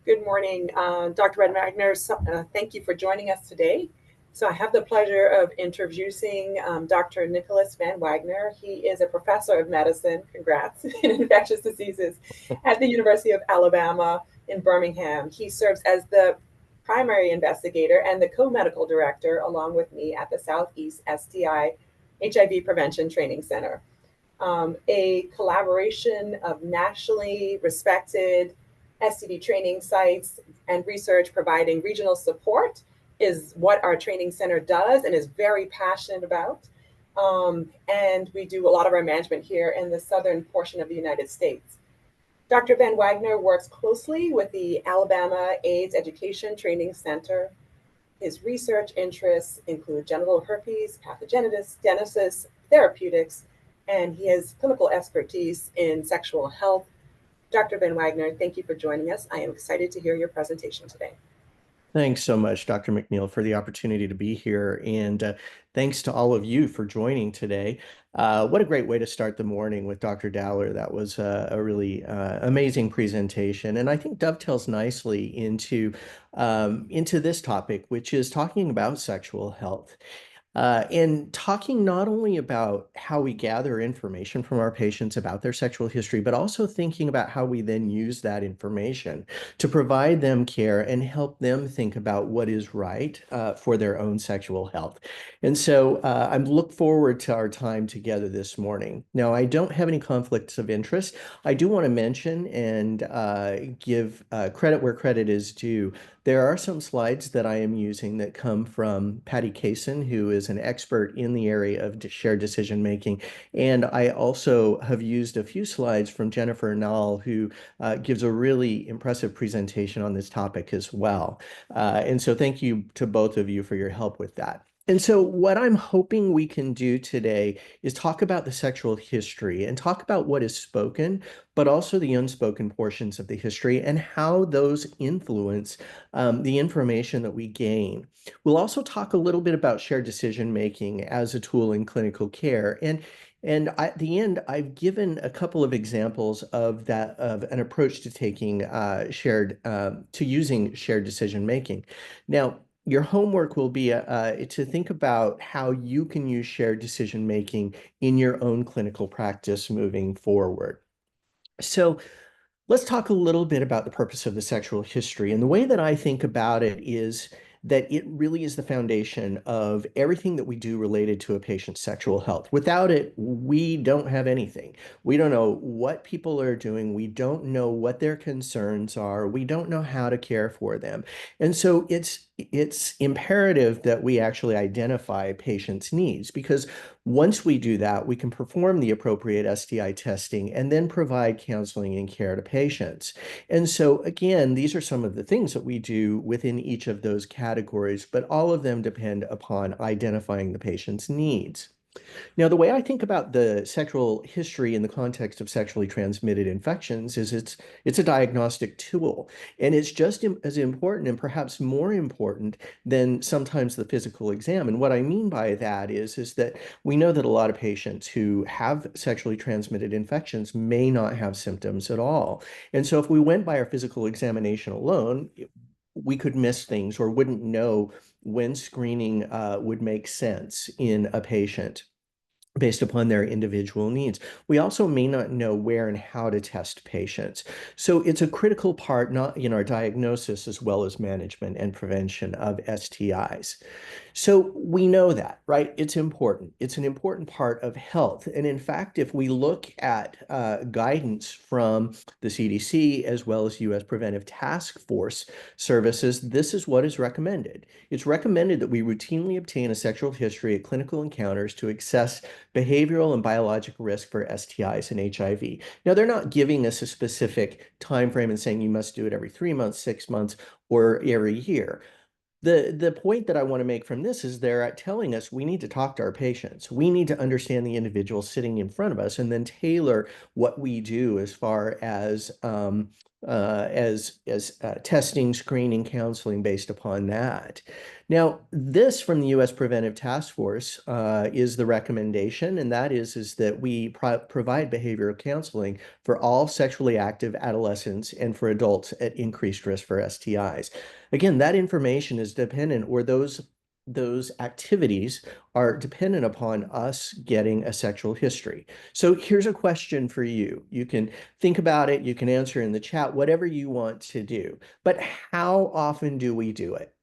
Good morning, Dr. Red Wagner. Thank you for joining us today. So I have the pleasure of introducing Dr. Nicholas Van Wagner. He is a professor of medicine, congrats, in infectious diseases at the University of Alabama in Birmingham. He serves as the primary investigator and the co-medical director, along with me, at the Southeast STI HIV Prevention Training Center, a collaboration of nationally respected STD training sites and research providing regional support is what our training center does and is very passionate about. And we do a lot of our management here in the southern portion of the United States. Dr. Van Wagner works closely with the Alabama AIDS Education Training Center. His research interests include genital herpes, pathogenesis, therapeutics, and he has clinical expertise in sexual health. Dr. Van Wagner, thank you for joining us. I am excited to hear your presentation today. Thanks so much, Dr. McNeil, for the opportunity to be here. And thanks to all of you for joining today. What a great way to start the morning with Dr. Dowler. That was a really amazing presentation. And I think dovetails nicely into this topic, which is talking about sexual health. And talking not only about how we gather information from our patients about their sexual history, but also thinking about how we then use that information to provide them care and help them think about what is right for their own sexual health. And so I look forward to our time together this morning. Now, I don't have any conflicts of interest. I do want to mention and give credit where credit is due. There are some slides that I am using that come from Patty Kaysen, who is an expert in the area of shared decision making. And I also have used a few slides from Jennifer Nall, who gives a really impressive presentation on this topic as well. And so thank you to both of you for your help with that. And so what I'm hoping we can do today is talk about the sexual history and talk about what is spoken, but also the unspoken portions of the history and how those influence the information that we gain. We'll also talk a little bit about shared decision making as a tool in clinical care. At the end, I've given a couple of examples of that, of an approach to taking to using shared decision making. Now, your homework will be to think about how you can use shared decision making in your own clinical practice moving forward. So let's talk a little bit about the purpose of the sexual history. And the way that I think about it is that it really is the foundation of everything that we do related to a patient's sexual health. Without it, we don't have anything. We don't know what people are doing. We don't know what their concerns are. We don't know how to care for them. And so it's imperative that we actually identify patients' needs, because once we do that, we can perform the appropriate STI testing and then provide counseling and care to patients. And so, again, these are some of the things that we do within each of those categories, but all of them depend upon identifying the patient's needs. Now, the way I think about the sexual history in the context of sexually transmitted infections is it's a diagnostic tool, and it's just as important and perhaps more important than sometimes the physical exam. And what I mean by that is that we know that a lot of patients who have sexually transmitted infections may not have symptoms at all. And so if we went by our physical examination alone, we could miss things or wouldn't know when screening would make sense in a patient based upon their individual needs. We also may not know where and how to test patients. So it's a critical part, not in our diagnosis as well as management and prevention of STIs. So we know that, right? It's important. It's an important part of health. And in fact, if we look at guidance from the CDC as well as U.S. Preventive Task Force services, this is what is recommended. It's recommended that we routinely obtain a sexual history at clinical encounters to assess behavioral and biological risk for STIs and HIV. Now, they're not giving us a specific time frame and saying you must do it every 3 months, 6 months, or every year. The point that I want to make from this is they're telling us we need to talk to our patients. We need to understand the individual sitting in front of us and then tailor what we do as far as as testing, screening, counseling based upon that. Now, this from the U.S. Preventive Task Force is the recommendation, and that is that we provide behavioral counseling for all sexually active adolescents and for adults at increased risk for STIs. Again, that information is dependent, or those activities are dependent upon us getting a sexual history. So here's a question for you. You can think about it, you can answer in the chat, whatever you want to do. But how often do we do it?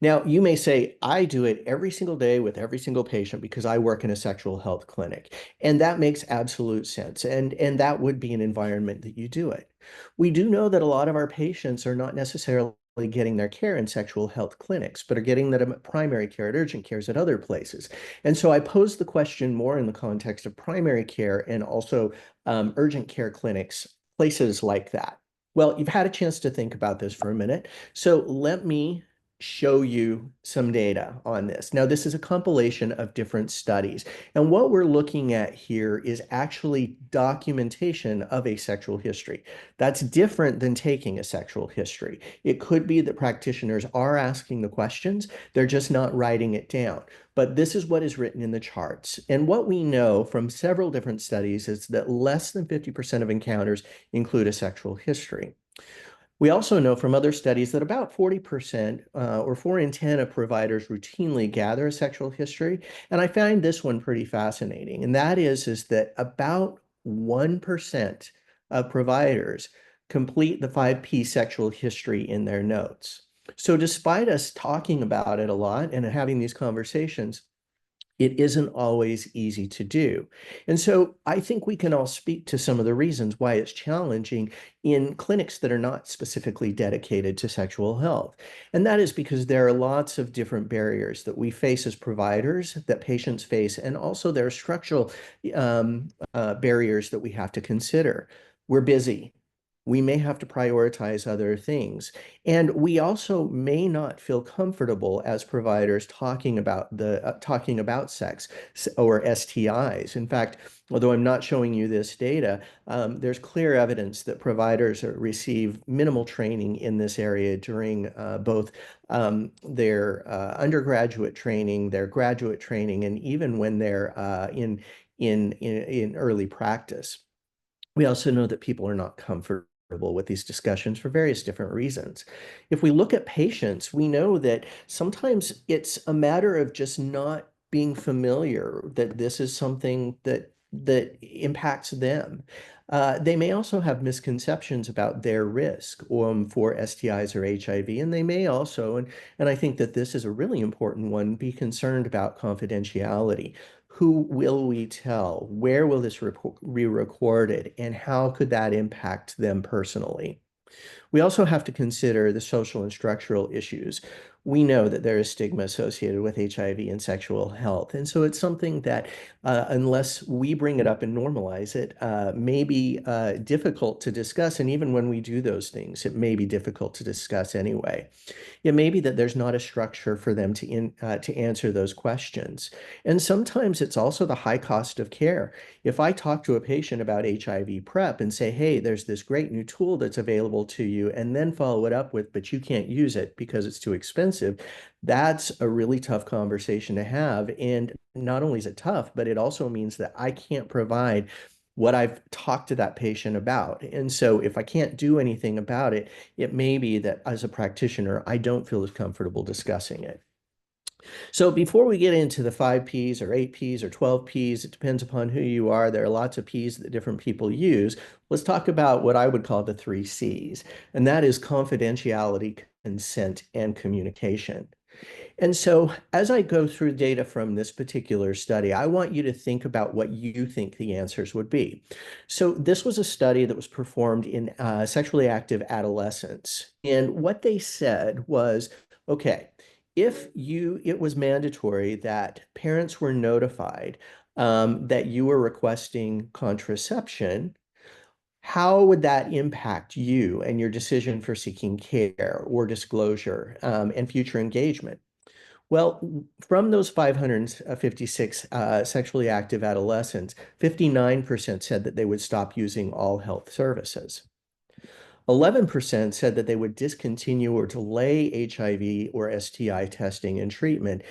Now, you may say, I do it every single day with every single patient because I work in a sexual health clinic. And that makes absolute sense. And that would be an environment that you do it. We do know that a lot of our patients are not necessarily getting their care in sexual health clinics, but are getting them at primary care, at urgent cares, at other places. And so I pose the question more in the context of primary care and also urgent care clinics, places like that. Well, you've had a chance to think about this for a minute. So let me show you some data on this. Now, this is a compilation of different studies. And what we're looking at here is actually documentation of a sexual history. That's different than taking a sexual history. It could be that practitioners are asking the questions, they're just not writing it down. But this is what is written in the charts. And what we know from several different studies is that less than 50% of encounters include a sexual history. We also know from other studies that about 40% or 4 in 10 of providers routinely gather a sexual history. And I find this one pretty fascinating. And that is that about 1% of providers complete the 5P sexual history in their notes. So despite us talking about it a lot and having these conversations, it isn't always easy to do. And so I think we can all speak to some of the reasons why it's challenging in clinics that are not specifically dedicated to sexual health. And that is because there are lots of different barriers that we face as providers, that patients face, and also there are structural barriers that we have to consider. We're busy. We may have to prioritize other things. And we also may not feel comfortable as providers talking about sex or STIs. In fact, although I'm not showing you this data, there's clear evidence that providers receive minimal training in this area during both their undergraduate training, their graduate training, and even when they're in early practice. We also know that people are not comfortable with these discussions for various different reasons. If we look at patients, we know that sometimes it's a matter of just not being familiar that this is something that impacts them. They may also have misconceptions about their risk for STIs or HIV, and they may also, and I think that this is a really important one, be concerned about confidentiality. Who will we tell? Where will this be recorded? And how could that impact them personally? We also have to consider the social and structural issues. We know that there is stigma associated with HIV and sexual health. And so it's something that, unless we bring it up and normalize it, may be difficult to discuss. And even when we do those things, it may be difficult to discuss anyway. It may be that there's not a structure for them to answer those questions. And sometimes it's also the high cost of care. If I talk to a patient about HIV PrEP and say, hey, there's this great new tool that's available to you, and then follow it up with, but you can't use it because it's too expensive, that's a really tough conversation to have. And not only is it tough, but it also means that I can't provide what I've talked to that patient about. And so if I can't do anything about it, it may be that as a practitioner, I don't feel as comfortable discussing it. So before we get into the 5Ps or 8Ps or 12Ps, it depends upon who you are. There are lots of Ps that different people use. Let's talk about what I would call the 3Cs, and that is confidentiality, consent, and communication. And so as I go through data from this particular study, I want you to think about what you think the answers would be. So this was a study that was performed in sexually active adolescents. And what they said was, okay, it was mandatory that parents were notified that you were requesting contraception, how would that impact you and your decision for seeking care or disclosure and future engagement? Well, from those 556 sexually active adolescents, 59% said that they would stop using all health services. 11% said that they would discontinue or delay HIV or STI testing and treatment,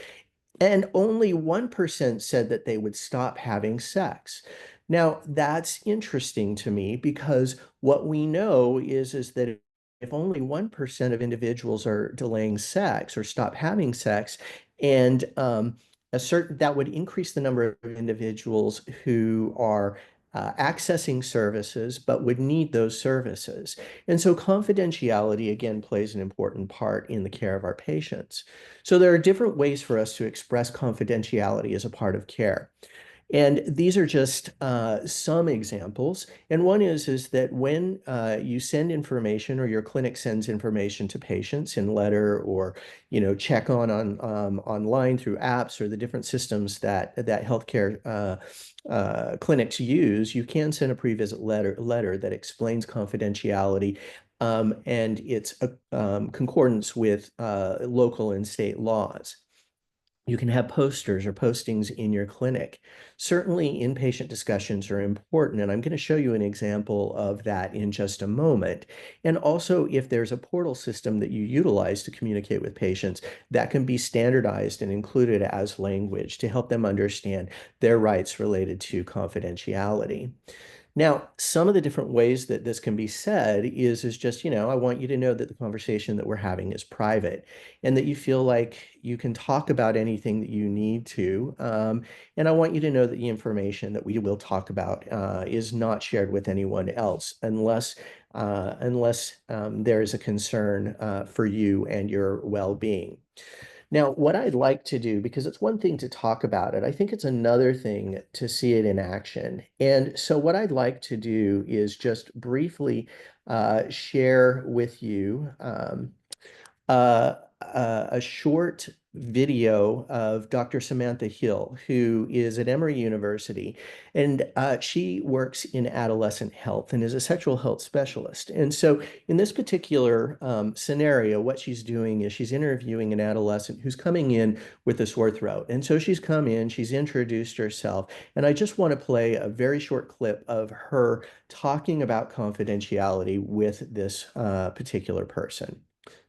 and only 1% said that they would stop having sex. Now, that's interesting to me because what we know is that if only 1% of individuals are delaying sex or stop having sex, and that would increase the number of individuals who are accessing services but would need those services. And so confidentiality, again, plays an important part in the care of our patients. So there are different ways for us to express confidentiality as a part of care. And these are just some examples. And one is that when you send information or your clinic sends information to patients in letter or check on online through apps or the different systems that healthcare clinics use, you can send a pre-visit letter that explains confidentiality. And it's concordance with local and state laws. You can have posters or postings in your clinic. Certainly, inpatient discussions are important, and I'm going to show you an example of that in just a moment. And also, if there's a portal system that you utilize to communicate with patients, that can be standardized and included as language to help them understand their rights related to confidentiality. Now, some of the different ways that this can be said is just, I want you to know that the conversation that we're having is private and that you feel like you can talk about anything that you need to. And I want you to know that the information that we will talk about is not shared with anyone else unless there is a concern for you and your well-being. Now, what I'd like to do, because it's one thing to talk about it, I think it's another thing to see it in action. And so what I'd like to do is just briefly share with you a short video of Dr. Samantha Hill, who is at Emory University, and she works in adolescent health and is a sexual health specialist. And so in this particular scenario, what she's doing is she's interviewing an adolescent who's coming in with a sore throat. And so she's come in, she's introduced herself, and I just want to play a very short clip of her talking about confidentiality with this particular person.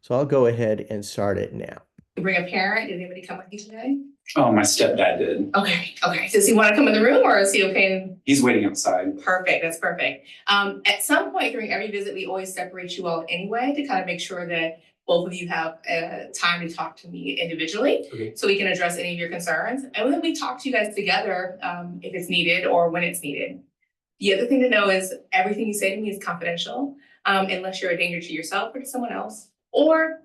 So I'll go ahead and start it now. You bring a parent. Did anybody come with you today? Oh, my stepdad did. Okay. Does he want to come in the room or is he okay? He's waiting outside. Perfect. That's perfect. At some point during every visit, we always separate you all anyway to kind of make sure that both of you have time to talk to me individually, Okay. so we can address any of your concerns. And then we talk to you guys together if it's needed or when it's needed. The other thing to know is everything you say to me is confidential, unless you're a danger to yourself or to someone else, or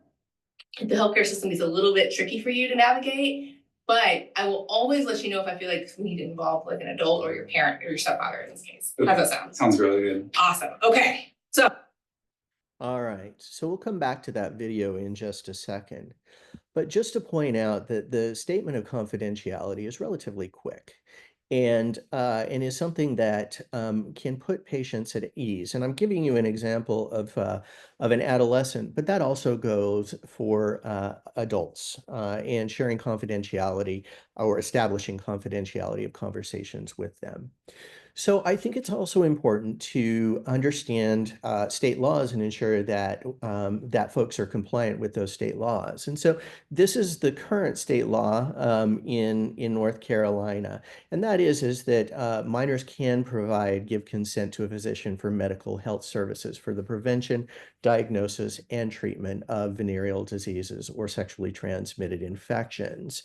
if the healthcare system is a little bit tricky for you to navigate. But I will always let you know if I feel like we need to involve like an adult or your parent or your stepfather in this case. Okay. How's that sound? Sounds really good. Awesome. Okay. So. All right. So we'll come back to that video in just a second. But just to point out that the statement of confidentiality is relatively quick and is something that can put patients at ease. And I'm giving you an example of an adolescent, but that also goes for adults and sharing confidentiality or establishing confidentiality of conversations with them. So I think it's also important to understand state laws and ensure that that folks are compliant with those state laws. And so this is the current state law in North Carolina, and that is that minors can give consent to a physician for medical health services for the prevention, diagnosis, and treatment of venereal diseases or sexually transmitted infections.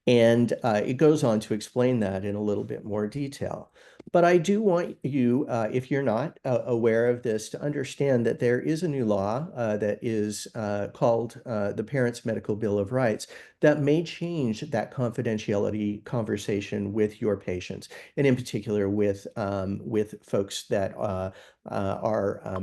And it goes on to explain that in a little bit more detail. But I do want you, if you're not aware of this, to understand that there is a new law that is called the Parents' Medical Bill of Rights that may change that confidentiality conversation with your patients, and in particular with folks that are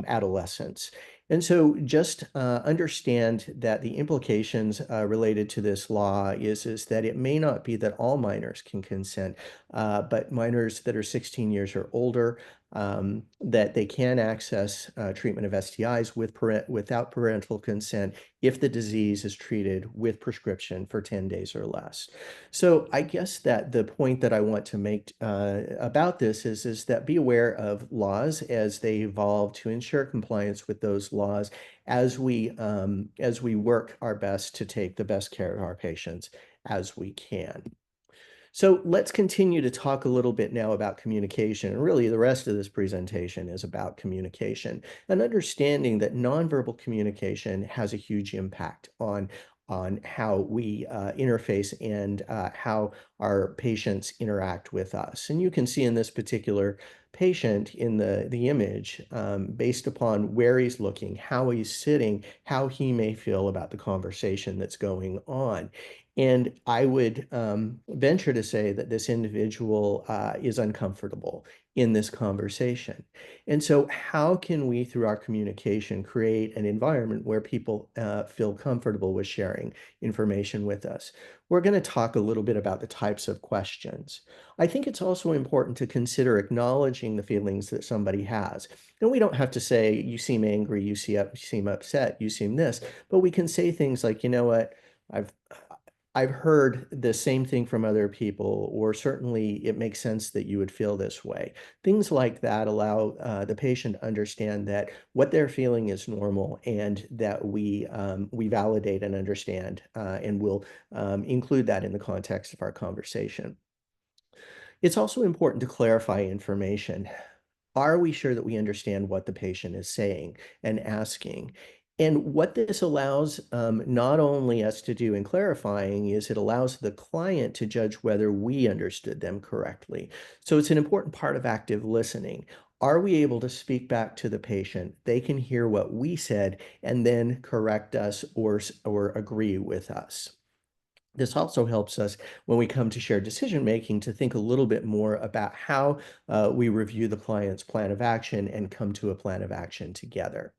adolescents. And so just understand that the implications related to this law is that it may not be that all minors can consent, but minors that are 16 years or older that they can access treatment of STIs without parental consent if the disease is treated with prescription for 10 days or less. So I guess that the point that I want to make about this is that be aware of laws as they evolve to ensure compliance with those laws as we work our best to take the best care of our patients as we can. So let's continue to talk a little bit now about communication. And really, the rest of this presentation is about communication and understanding that nonverbal communication has a huge impact on how we interface and how our patients interact with us. And you can see in this particular patient in the image, based upon where he's looking, how he's sitting, how he may feel about the conversation that's going on. And I would venture to say that this individual is uncomfortable in this conversation. And so, how can we, through our communication, create an environment where people feel comfortable with sharing information with us? We're going to talk a little bit about the types of questions. I think it's also important to consider acknowledging the feelings that somebody has. And we don't have to say, you seem angry, you seem upset, you seem this, but we can say things like, you know what, I've I've heard the same thing from other people, or certainly it makes sense that you would feel this way. Things like that allow the patient to understand that what they're feeling is normal, and that we validate and understand, and will include that in the context of our conversation. It's also important to clarify information. Are we sure that we understand what the patient is saying and asking? And what this allows not only us to do in clarifying is it allows the client to judge whether we understood them correctly. So it's an important part of active listening. Are we able to speak back to the patient? They can hear what we said and then correct us or agree with us. This also helps us when we come to shared decision making to think a little bit more about how we review the client's plan of action and come to a plan of action together.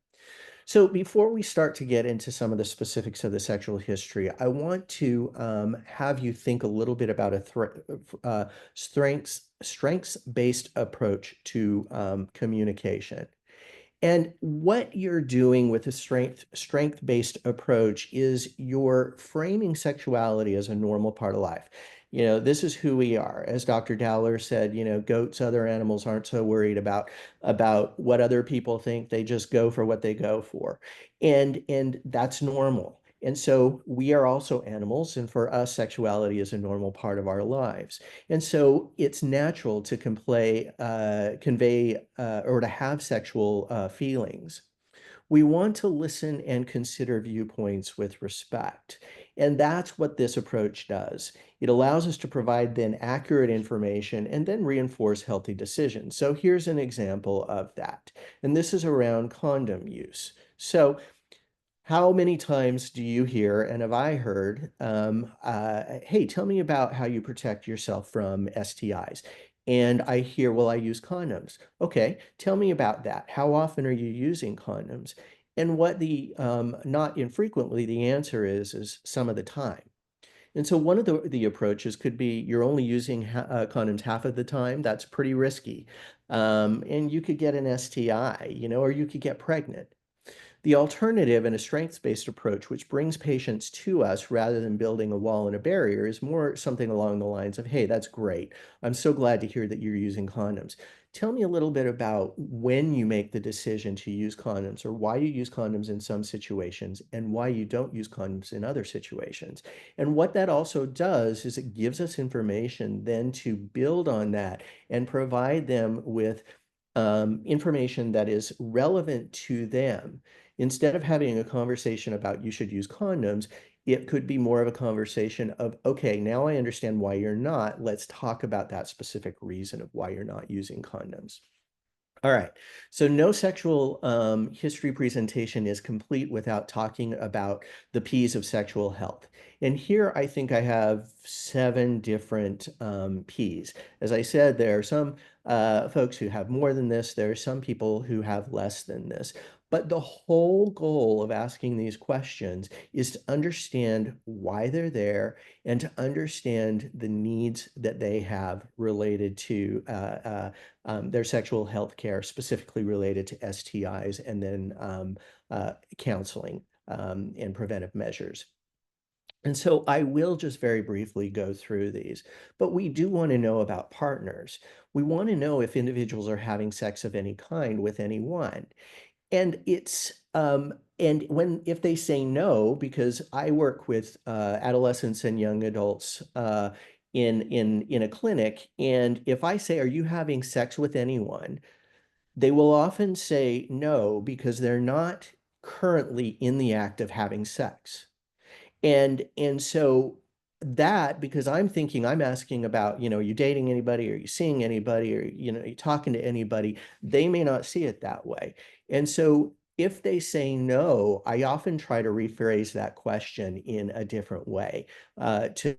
So before we start to get into some of the specifics of the sexual history, I want to have you think a little bit about a strengths-based approach to communication. And what you're doing with a strength-based approach is you're framing sexuality as a normal part of life. This is who we are. As Dr. Dowler said, goats, other animals aren't so worried about what other people think. They just go for what they go for. And that's normal. And so we are also animals, and for us, sexuality is a normal part of our lives. And so it's natural to convey or to have sexual feelings. We want to listen and consider viewpoints with respect. And that's what this approach does. It allows us to provide then accurate information and then reinforce healthy decisions. So here's an example of that. And this is around condom use. So how many times do you hear, and have I heard, hey, tell me about how you protect yourself from STIs? And I hear, well, I use condoms. Okay, tell me about that. How often are you using condoms? And what not infrequently, the answer is some of the time. And so one of the approaches could be you're only using condoms half of the time. That's pretty risky. And you could get an STI, or you could get pregnant. The alternative in a strengths-based approach, which brings patients to us rather than building a wall and a barrier, is more something along the lines of, hey, that's great. I'm so glad to hear that you're using condoms. Tell me a little bit about when you make the decision to use condoms, or why you use condoms in some situations and why you don't use condoms in other situations. And what that also does is it gives us information then to build on that and provide them with information that is relevant to them. Instead of having a conversation about you should use condoms, it could be more of a conversation of, okay, now I understand why you're not. Let's talk about that specific reason of why you're not using condoms. All right, so no sexual history presentation is complete without talking about the P's of sexual health. And here I think I have 7 different P's. As I said, there are some folks who have more than this. There are some people who have less than this. But the whole goal of asking these questions is to understand why they're there and to understand the needs that they have related to their sexual health care, specifically related to STIs, and then counseling and preventive measures. And so I will just very briefly go through these, but we do want to know about partners. We want to know if individuals are having sex of any kind with anyone. And and when if they say no, because I work with adolescents and young adults in a clinic, and if I say, "Are you having sex with anyone?" they will often say no because they're not currently in the act of having sex. And so that, because I'm thinking, I'm asking about, are you dating anybody? Are you seeing anybody? Or, are you talking to anybody? They may not see it that way. And so if they say no, I often try to rephrase that question in a different way to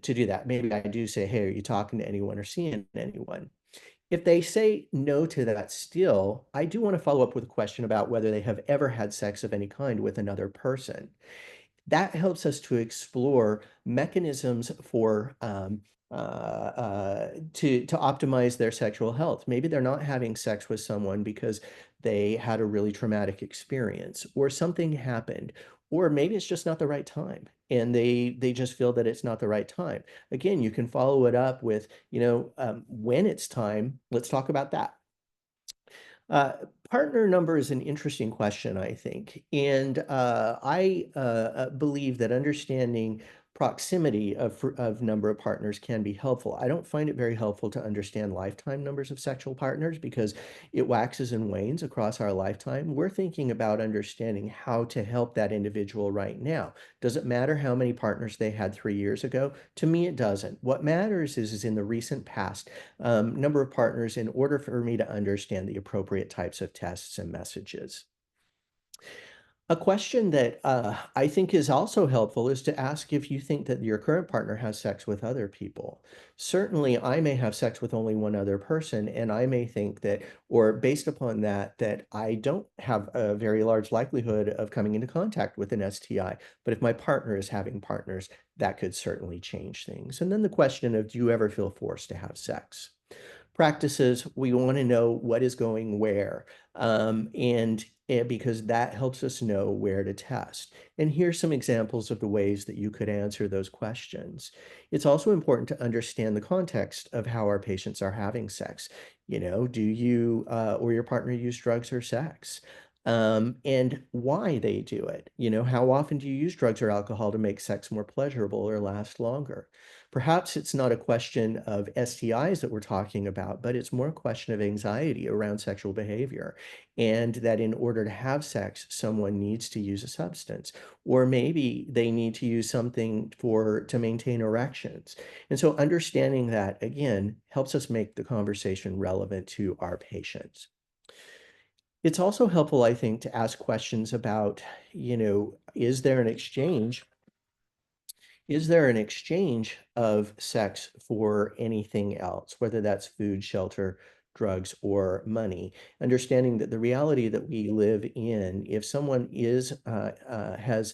do that. Maybe I do say, hey, are you talking to anyone or seeing anyone? If they say no to that still, I do want to follow up with a question about whether they have ever had sex of any kind with another person. That helps us to explore mechanisms for to optimize their sexual health. Maybe they're not having sex with someone because they had a really traumatic experience or something happened, or maybe it's just not the right time and they just feel that it's not the right time. Again, you can follow it up with, when it's time, let's talk about that. Uh, Partner number is an interesting question, I think. And I believe that understanding proximity of number of partners can be helpful. I don't find it very helpful to understand lifetime numbers of sexual partners because it waxes and wanes across our lifetime. We're thinking about understanding how to help that individual right now. Does it matter how many partners they had 3 years ago? To me, it doesn't. What matters is in the recent past, number of partners in order for me to understand the appropriate types of tests and messages. A question that I think is also helpful is to ask if you think that your current partner has sex with other people. Certainly, I may have sex with only one other person, and I may think that, or based upon that, that I don't have a very large likelihood of coming into contact with an STI. But if my partner is having partners, that could certainly change things. And then the question of, do you ever feel forced to have sex? Practices, we want to know what is going where, and because that helps us know where to test. And here's some examples of the ways that you could answer those questions. It's also important to understand the context of how our patients are having sex. Do you or your partner use drugs or sex? And why they do it. How often do you use drugs or alcohol to make sex more pleasurable or last longer? Perhaps it's not a question of STIs that we're talking about, but it's more a question of anxiety around sexual behavior. And that in order to have sex, someone needs to use a substance, or maybe they need to use something to maintain erections. And so understanding that, again, helps us make the conversation relevant to our patients. It's also helpful, I think, to ask questions about, is there an exchange is there an exchange of sex for anything else, whether that's food, shelter, drugs, or money? Understanding that the reality that we live in, if someone has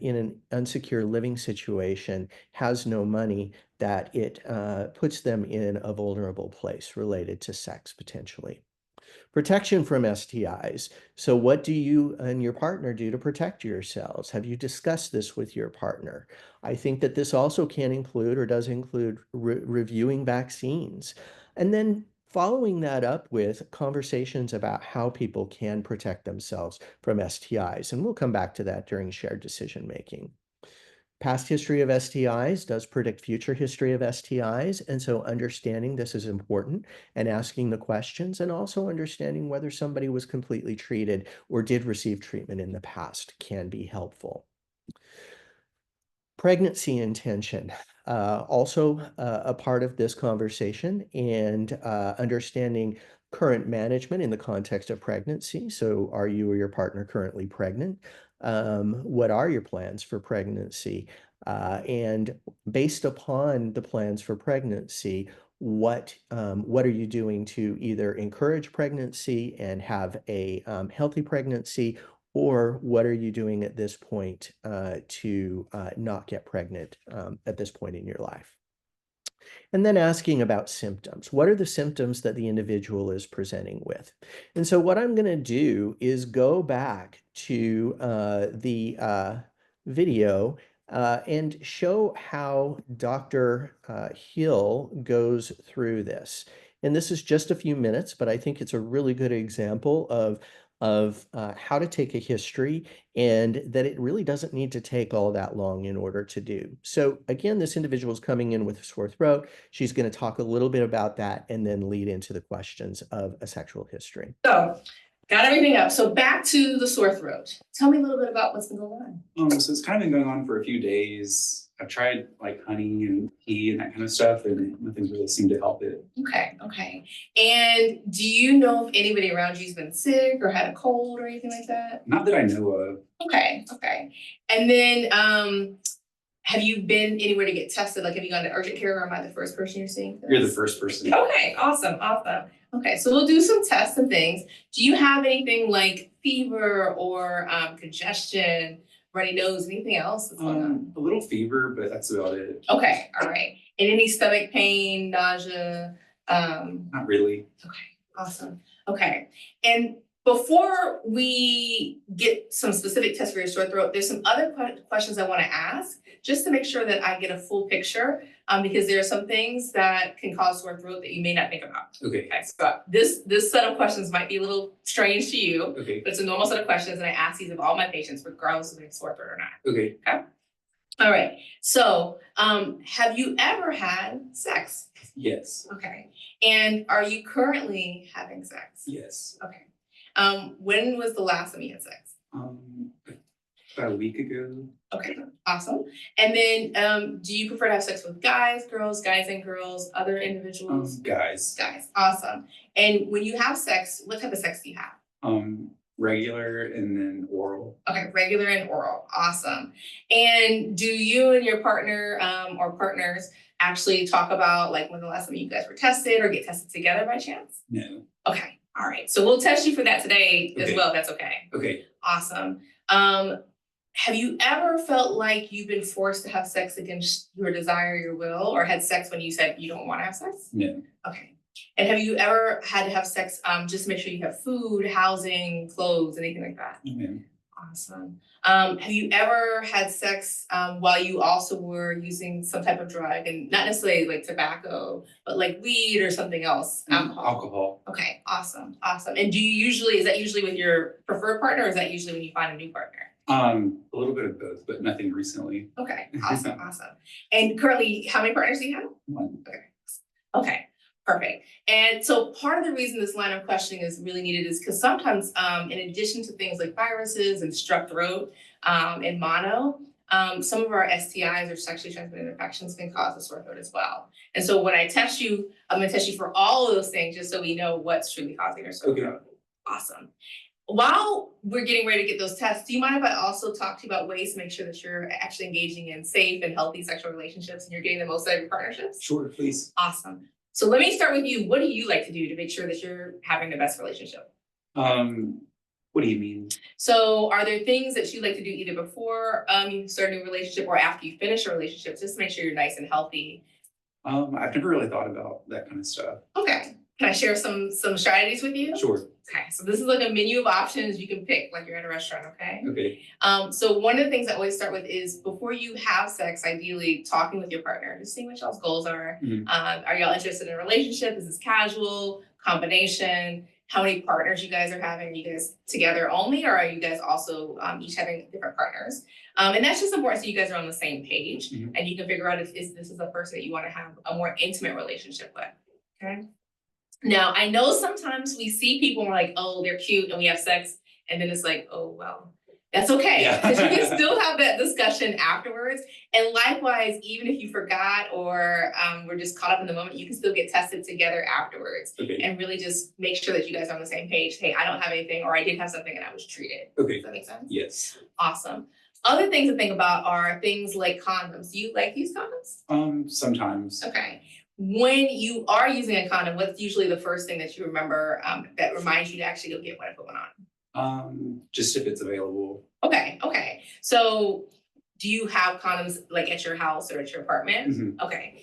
in an unsecure living situation, has no money, that it puts them in a vulnerable place related to sex potentially. Protection from STIs. So what do you and your partner do to protect yourselves? Have you discussed this with your partner? I think that this also can include or does include reviewing vaccines. And then following that up with conversations about how people can protect themselves from STIs. And we'll come back to that during shared decision making. Past history of STIs does predict future history of STIs, and so understanding this is important and asking the questions and also understanding whether somebody was completely treated or did receive treatment in the past can be helpful. Pregnancy intention, also a part of this conversation, and understanding current management in the context of pregnancy. So are you or your partner currently pregnant? What are your plans for pregnancy? And based upon the plans for pregnancy, what are you doing to either encourage pregnancy and have a healthy pregnancy, or what are you doing at this point to not get pregnant at this point in your life? And then asking about symptoms. What are the symptoms that the individual is presenting with? And so what I'm going to do is go back to the video and show how Dr. Hill goes through this. And this is just a few minutes, but I think it's a really good example of how to take a history, and that it really doesn't need to take all that long in order to do. So again, this individual is coming in with a sore throat. She's going to talk a little bit about that and then lead into the questions of a sexual history. So, got everything up. So back to the sore throat. Tell me a little bit about what's been going on. So it's kind of been going on for a few days. I've tried like honey and tea and that kind of stuff, and nothing really seemed to help it. Okay. And do you know if anybody around you's been sick or had a cold or anything like that? Not that I know of. Okay. And then, have you been anywhere to get tested? Like, have you gone to urgent care, or am I the first person you're seeing? You're the first person. Okay, awesome. Okay, so we'll do some tests and things. Do you have anything like fever or congestion, runny nose, anything else that's going on? A little fever, but that's about it. Okay, all right. And any stomach pain, nausea? Not really. Okay, awesome. Okay, and before we get some specific tests for your sore throat, there's some other questions I want to ask just to make sure that I get a full picture, because there are some things that can cause sore throat that you may not think about. Okay. Okay, so this set of questions might be a little strange to you, Okay. but it's a normal set of questions, and I ask these of all my patients, regardless if they have sore throat or not. Okay. All right. So, have you ever had sex? Yes. Okay. And are you currently having sex? Yes. Okay. When was the last time you had sex? About a week ago. Okay, awesome. And then, do you prefer to have sex with guys, girls, guys and girls, other individuals? Guys. Guys, awesome. And when you have sex, what type of sex do you have? Regular and then oral. Okay, regular and oral, awesome. And do you and your partner or partners actually talk about like when the last time you guys were tested or get tested together by chance? No. Okay, all right. So we'll test you for that today as Okay. well. That's okay. Okay. Awesome. Have you ever felt like you've been forced to have sex against your desire, your will, or had sex when you said you don't want to have sex? No. Okay. And have you ever had to have sex just to make sure you have food, housing, clothes, anything like that? No. Awesome. Have you ever had sex while you also were using some type of drug, and not necessarily like tobacco, but like weed or something else? Alcohol. Okay, awesome. And is that usually with your preferred partner, or is that usually when you find a new partner? A little bit of both, but nothing recently. Okay, awesome. And currently, how many partners do you have? One. Okay, perfect. And so part of the reason this line of questioning is really needed is because sometimes, in addition to things like viruses and strep throat and mono, some of our STIs or sexually transmitted infections can cause a sore throat as well. And so when I test you, I'm going to test you for all of those things just so we know what's truly causing your sore throat. Awesome. While we're getting ready to get those tests, do you mind if I also talk to you about ways to make sure that you're actually engaging in safe and healthy sexual relationships and you're getting the most out of your partnerships? Sure, please. Awesome. So let me start with you. What do you like to do to make sure that you're having the best relationship? What do you mean? So are there things that you like to do either before you start a new relationship or after you finish a relationship, just to make sure you're nice and healthy? I've never really thought about that kind of stuff. Okay. Can I share some strategies with you? Sure. Okay, so this is like a menu of options you can pick, like you're at a restaurant, okay? Okay. So one of the things I always start with is before you have sex, ideally talking with your partner, just seeing what y'all's goals are. Mhm. Are y'all interested in a relationship? Is this casual, combination? How many partners you guys are having? Are you guys together only, or are you guys also each having different partners? And that's just important so you guys are on the same page, Mhm. and you can figure out if this is a person that you want to have a more intimate relationship with, okay? Now, I know sometimes we see people and we're like, oh, they're cute and we have sex. And then it's like, oh, well, that's okay. Yeah. Because you can still have that discussion afterwards. And likewise, even if you forgot or were just caught up in the moment, you can still get tested together afterwards Okay. and really just make sure that you guys are on the same page. Hey, I don't have anything, or I did have something and I was treated. Okay. Does that make sense? Yes. Awesome. Other things to think about are things like condoms. Do you like these condoms? Sometimes. Okay. when you are using a condom, what's usually the first thing that you remember that reminds you to actually go get one and put one on? Just if it's available. Okay. So do you have condoms like at your house or at your apartment? Mhm. Okay.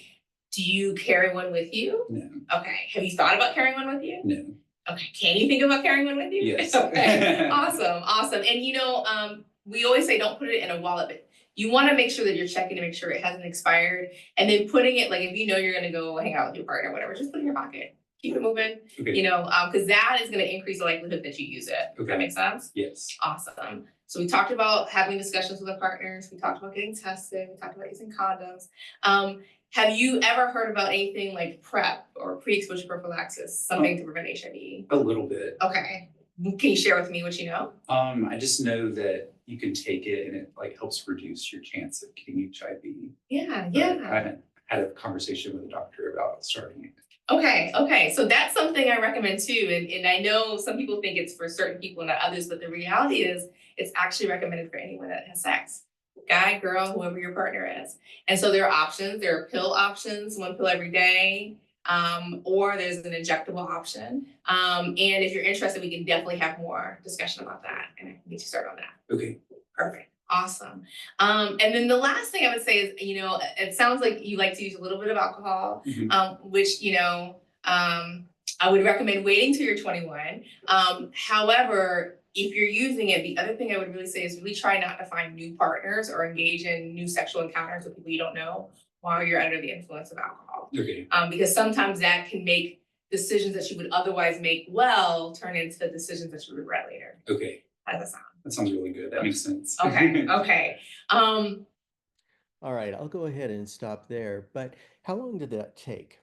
Do you carry one with you? No. Okay. Have you thought about carrying one with you? No. Okay. Can you think about carrying one with you? Yes. Okay. Awesome. And we always say don't put it in a wallet, but you want to make sure that you're checking to make sure it hasn't expired. And then putting it, like if you know you're gonna go hang out with your partner or whatever, just put it in your pocket. Keep it moving. Okay. Because that is gonna increase the likelihood that you use it. Does Okay. that make sense? Yes. Awesome. So we talked about having discussions with our partners. We talked about getting tested. We talked about using condoms. Have you ever heard about anything like PrEP or pre-exposure prophylaxis, something to prevent HIV? A little bit. Okay. Can you share with me what you know? I just know that you can take it and it like helps reduce your chance of getting HIV. Yeah. I haven't had a conversation with a doctor about starting it. Okay. So that's something I recommend too. And I know some people think it's for certain people and not others, but the reality is it's actually recommended for anyone that has sex. Guy, girl, whoever your partner is. And so there are options. There are pill options, 1 pill every day, or there's an injectable option. And if you're interested, we can definitely have more discussion about that and I can get you started on that. Okay. Perfect. Awesome. And then the last thing I would say is, it sounds like you like to use a little bit of alcohol, Mhm. which, I would recommend waiting till you're 21. However, if you're using it, the other thing I would really say is really try not to find new partners or engage in new sexual encounters with people you don't know while you're under the influence of alcohol. Okay. Because sometimes that can make decisions that you would otherwise make well turn into the decisions that you regret later. Okay. How does that sound? That sounds really good. That makes sense. Okay. All right, I'll go ahead and stop there. But how long did that take?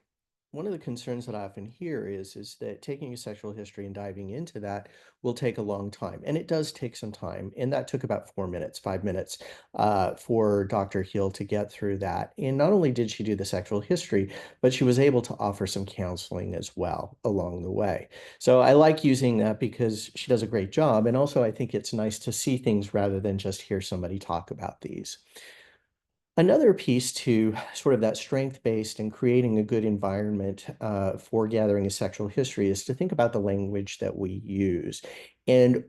One of the concerns that I often hear is that taking a sexual history and diving into that will take a long time. And it does take some time. And that took about 4 minutes, 5 minutes for Dr. Hill to get through that. And not only did she do the sexual history, but she was able to offer some counseling as well along the way. So I like using that because she does a great job. And also, I think it's nice to see things rather than just hear somebody talk about these. Another piece to sort of that strength-based and creating a good environment for gathering a sexual history is to think about the language that we use and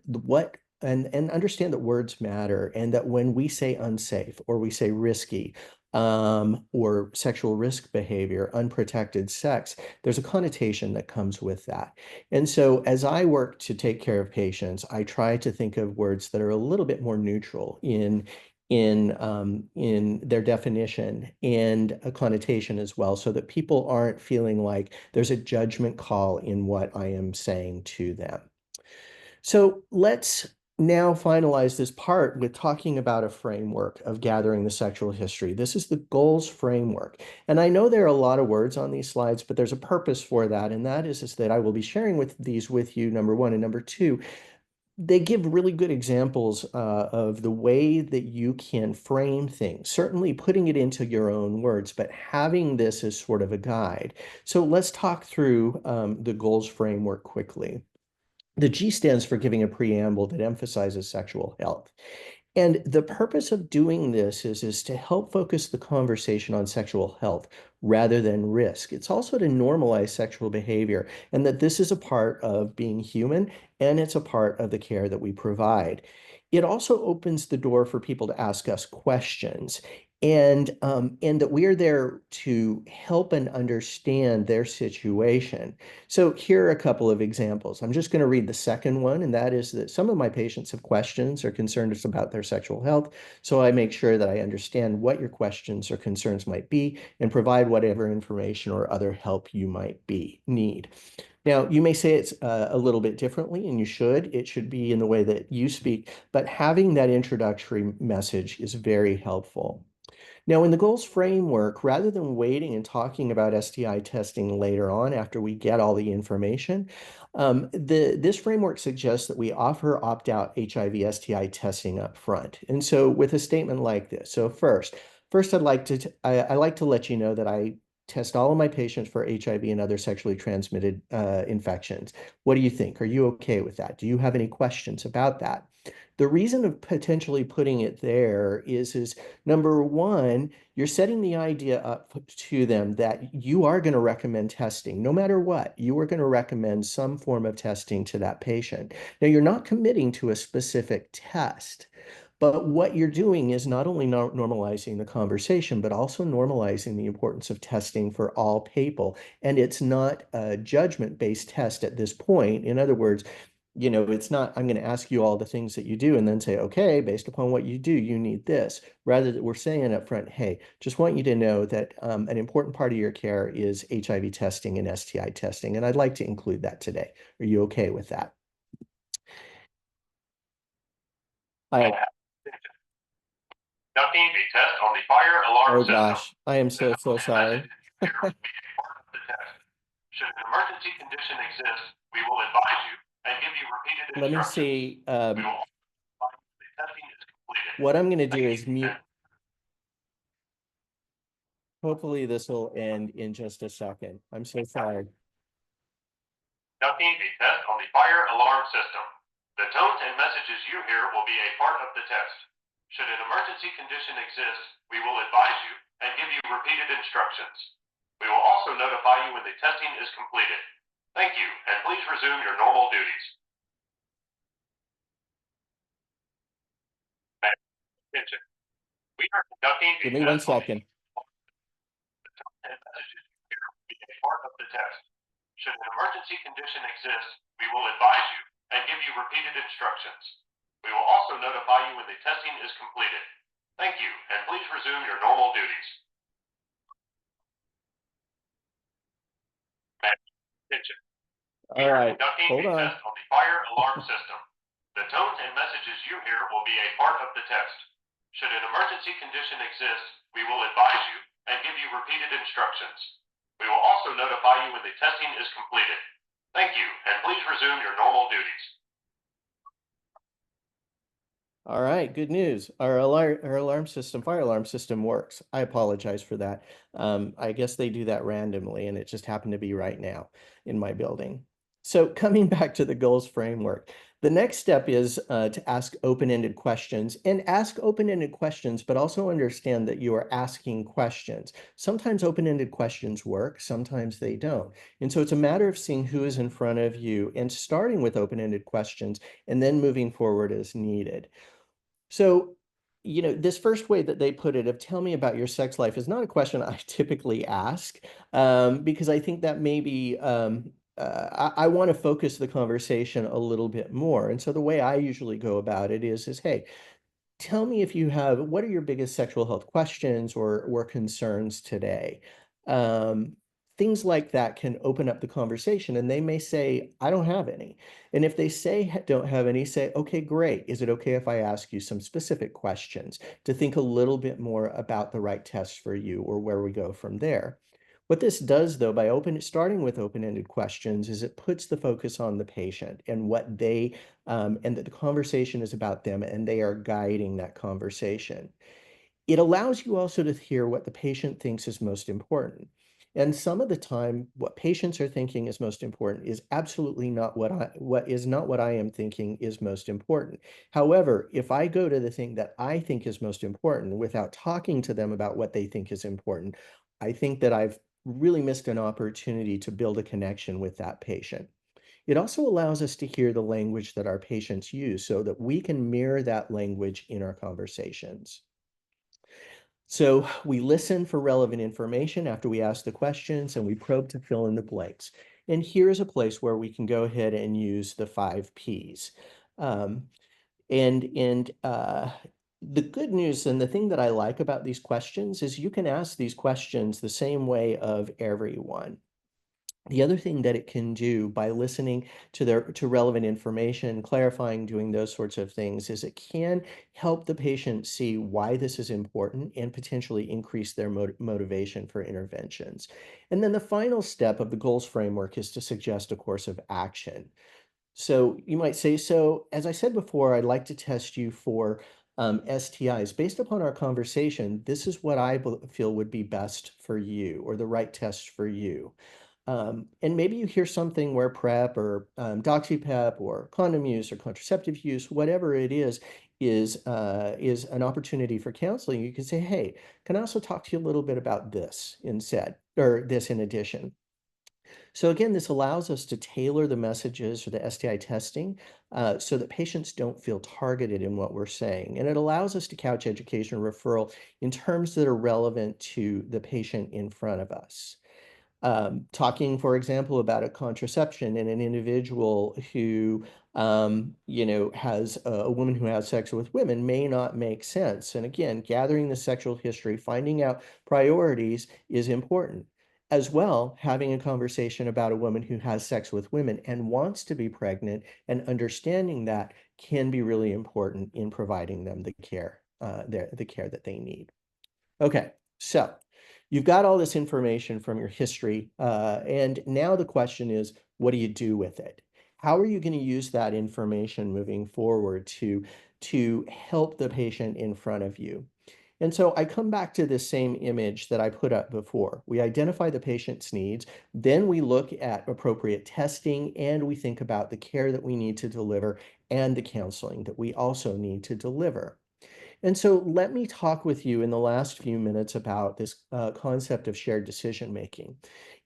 and understand that words matter and that when we say unsafe or we say risky or sexual risk behavior, unprotected sex, there's a connotation that comes with that. And so as I work to take care of patients, I try to think of words that are a little bit more neutral in their definition and a connotation as well, so that people aren't feeling like there's a judgment call in what I am saying to them. So let's now finalize this part with talking about a framework of gathering the sexual history. This is the goals framework. And I know there are a lot of words on these slides, but there's a purpose for that. And that is that I will be sharing these with you, number one, and number two, they give really good examples of the way that you can frame things, certainly putting it into your own words, but having this as sort of a guide. So let's talk through the goals framework quickly. The G stands for giving a preamble that emphasizes sexual health. And the purpose of doing this is to help focus the conversation on sexual health rather than risk. It's also to normalize sexual behavior and that this is a part of being human and it's a part of the care that we provide. It also opens the door for people to ask us questions and that we are there to help and understand their situation. So here are a couple of examples. I'm just going to read the second one, and that is that some of my patients have questions or concerns about their sexual health. So I make sure that I understand what your questions or concerns might be and provide whatever information or other help you might need. Now, you may say it's a little bit differently, and you should. It should be in the way that you speak, but having that introductory message is very helpful. Now, in the goals framework, rather than waiting and talking about STI testing later on after we get all the information, this framework suggests that we offer opt-out HIV STI testing up front. And so with a statement like this, so first I like to let you know that I test all of my patients for HIV and other sexually transmitted infections. What do you think? Are you okay with that? Do you have any questions about that? The reason of potentially putting it there is number one, you're setting the idea up to them that you are going to recommend testing. No matter what, you are going to recommend some form of testing to that patient. Now, you're not committing to a specific test. But what you're doing is not only normalizing the conversation, but also normalizing the importance of testing for all people. And it's not a judgment-based test at this point. In other words, it's not, I'm going to ask you all the things that you do and then say, okay, based upon what you do, you need this. Rather that we're saying up front, hey, just want you to know that an important part of your care is HIV testing and STI testing. And I'd like to include that today. Are you okay with that? Conducting a test on the fire alarm system. Oh gosh, I am so sorry. Should an emergency condition exist, we will advise you and give you repeated Let me instructions. see. We will also advise the testing is completed. What I'm going to do Thank is you. mute. Hopefully this will end in just a second. I'm so sorry. Conducting a test on the fire alarm system. The tones and messages you hear will be a part of the test. Should an emergency condition exist, we will advise you and give you repeated instructions. We will also notify you when the testing is completed. Thank you, and please resume your normal duties. Attention. We are conducting a Give me 1 second. The tones and messages you hear will be a part of the test. Should an emergency condition exist, we will advise you and give you repeated instructions. We will also notify you when the testing is completed. Thank you, and please resume your normal duties. Attention. All right, Conducting hold a on. test on the fire alarm system. The tones and messages you hear will be a part of the test. Should an emergency condition exist, we will advise you and give you repeated instructions. We will also notify you when the testing is completed. Thank you, and please resume your normal duties. All right, good news. Our alarm system, fire alarm system works. I apologize for that. I guess they do that randomly, and it just happened to be right now in my building. So coming back to the goals framework, the next step is to ask open-ended questions, and ask open-ended questions, but also understand that you are asking questions. Sometimes open-ended questions work, sometimes they don't. And so it's a matter of seeing who is in front of you and starting with open-ended questions and then moving forward as needed. So, this first way that they put it of tell me about your sex life is not a question I typically ask, because I think that maybe I want to focus the conversation a little bit more. And so the way I usually go about it is hey, tell me what are your biggest sexual health questions or concerns today? Um, Things like that can open up the conversation, and they may say, I don't have any. And if they say don't have any, say, okay, great. Is it okay if I ask you some specific questions to think a little bit more about the right test for you or where we go from there? What this does, though, by starting with open-ended questions, is it puts the focus on the patient and what they and that the conversation is about them and they are guiding that conversation. It allows you also to hear what the patient thinks is most important. And some of the time, what patients are thinking is most important is absolutely not what I am thinking is most important. However, if I go to the thing that I think is most important without talking to them about what they think is important, I think that I've really missed an opportunity to build a connection with that patient. It also allows us to hear the language that our patients use so that we can mirror that language in our conversations. So we listen for relevant information after we ask the questions, and we probe to fill in the blanks. And here's a place where we can go ahead and use the 5 Ps. The good news and the thing that I like about these questions is you can ask these questions the same way of everyone. The other thing that it can do by listening to relevant information, clarifying, doing those sorts of things, is it can help the patient see why this is important and potentially increase their motivation for interventions. And then the final step of the goals framework is to suggest a course of action. So you might say, so as I said before, I'd like to test you for STIs. Based upon our conversation, this is what I feel would be best for you or the right test for you. And maybe you hear something where PrEP or DoxyPEP or condom use or contraceptive use, whatever it is an opportunity for counseling. You can say, hey, can I also talk to you a little bit about this instead, or this in addition? So again, this allows us to tailor the messages for the STI testing so that patients don't feel targeted in what we're saying. And it allows us to couch education referral in terms that are relevant to the patient in front of us. Talking, for example, about a contraception in an individual who, has a woman who has sex with women may not make sense. And again, gathering the sexual history, finding out priorities is important. As well, having a conversation about a woman who has sex with women and wants to be pregnant and understanding that can be really important in providing them the care, the care that they need. Okay, so you've got all this information from your history, and now the question is, what do you do with it? How are you going to use that information moving forward to help the patient in front of you? And so I come back to this same image that I put up before. We identify the patient's needs, then we look at appropriate testing, and we think about the care that we need to deliver and the counseling that we also need to deliver. And so let me talk with you in the last few minutes about this concept of shared decision making.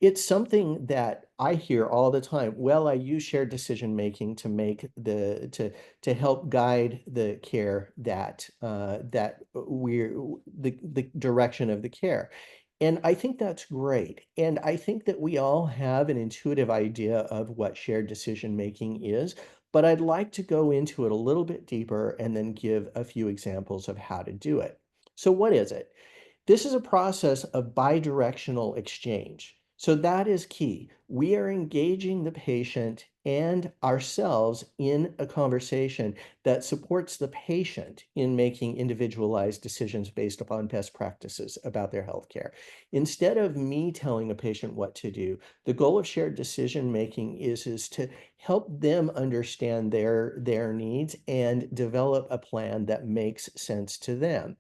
It's something that I hear all the time. Well, I use shared decision making to make to help guide the care that we're the direction of the care. And I think that's great. And I think that we all have an intuitive idea of what shared decision making is, but I'd like to go into it a little bit deeper and then give a few examples of how to do it. So what is it? This is a process of bidirectional exchange. So that is key. We are engaging the patient and ourselves in a conversation that supports the patient in making individualized decisions based upon best practices about their healthcare. Instead of me telling a patient what to do, the goal of shared decision making is to help them understand their needs and develop a plan that makes sense to them.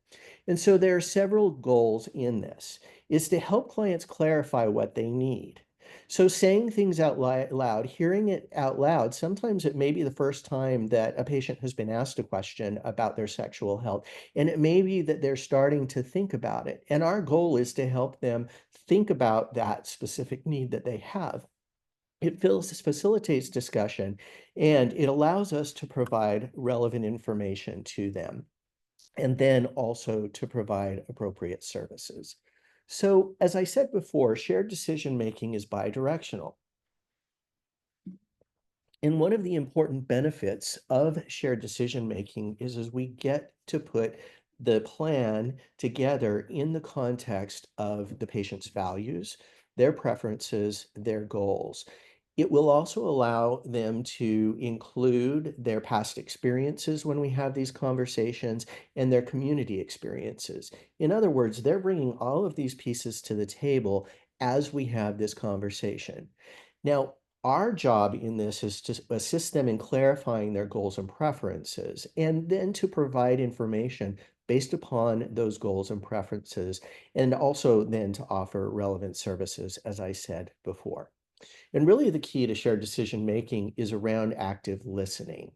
And so there are several goals in this. Is to help clients clarify what they need. So saying things out loud, hearing it out loud, sometimes it may be the first time that a patient has been asked a question about their sexual health, and it may be that they're starting to think about it. And our goal is to help them think about that specific need that they have. It facilitates discussion, and it allows us to provide relevant information to them, and then also to provide appropriate services. So, as I said before, shared decision making is bidirectional. And one of the important benefits of shared decision making is as we get to put the plan together in the context of the patient's values, their preferences, their goals. It will also allow them to include their past experiences when we have these conversations and their community experiences. In other words, they're bringing all of these pieces to the table as we have this conversation. Now, our job in this is to assist them in clarifying their goals and preferences, and then to provide information based upon those goals and preferences, and also then to offer relevant services, as I said before. And really, the key to shared decision making is around active listening.